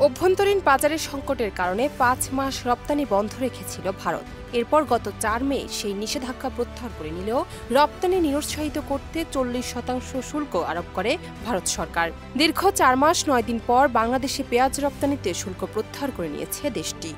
অভ্যন্তরীণ বাজারের সংকটের কারণে ৫ মাস রপ্তানি বন্ধ রেখেছিল ভারত। এরপর গত ৪ মে সেই নিষেধাজ্ঞা প্রত্যাহার করে নিলেও রপ্তানি নিরুৎসাহিত করতে ৪০% শুল্ক আরোপ করে ভারত সরকার। দীর্ঘ ৪ মাস ৯ দিন পর বাংলাদেশে পেঁয়াজ রপ্তানিতে শুল্ক প্রত্যাহার করে নিয়েছে দেশটি।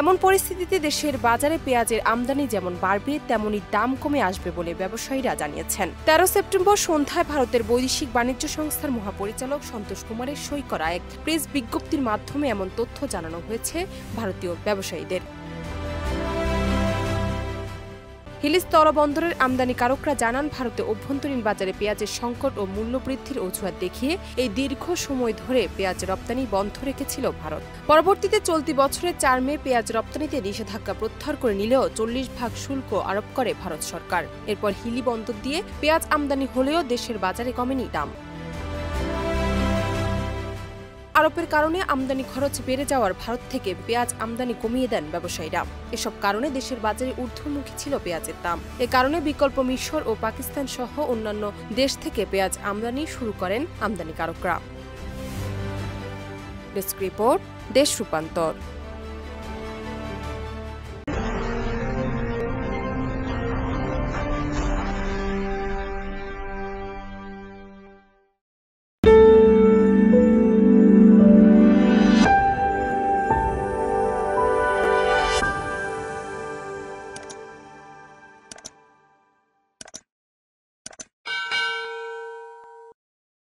এমন পরিস্থিতিতে দেশের বাজারে পেঁয়াজের আমদানি যেমন বাড়বে তেমনি দাম কমে আসবে বলে ব্যবসায়ীরা জানিয়েছেন। ১৩ সেপ্টেম্বর সন্ধ্যায় ভারতের বৈদেশিক বাণিজ্য সংস্থার মহাপরিচালক সন্তোষ কুমারের সই করা এক প্রেস বিজ্ঞপ্তির মাধ্যমে এমন তথ্য জানানো হয়েছে ভারতীয় ব্যবসায়ীদের। হিলি স্থলবন্দরের আমদানিকারকরা জানান, ভারতে অভ্যন্তরীণ বাজারে পেঁয়াজের সংকট ও মূল্যবৃদ্ধির অজুহাত দেখিয়ে এই দীর্ঘ সময় ধরে পেঁয়াজ রপ্তানি বন্ধ রেখেছিল ভারত। পরবর্তীতে চলতি বছরের ৪ মে পেঁয়াজ রপ্তানিতে নিষেধাজ্ঞা প্রত্যাহার করে নিলেও ৪০% শুল্ক আরোপ করে ভারত সরকার। এরপর হিলি বন্দর দিয়ে পেঁয়াজ আমদানি হলেও দেশের বাজারে কমেনি দাম। আরোপের কারণে আমদানি খরচ বেড়ে যাওয়ার ভারত থেকে পেঁয়াজ আমদানি কমিয়ে দেন ব্যবসায়ীরা। এসব কারণে দেশের বাজারে ঊর্ধ্বমুখী ছিল পেঁয়াজের দাম। এ কারণে বিকল্প মিশর ও পাকিস্তান সহ অন্যান্য দেশ থেকে পেঁয়াজ আমদানি শুরু করেন আমদানিকারকরা। ডেস্ক রিপোর্ট, দেশ রূপান্তর।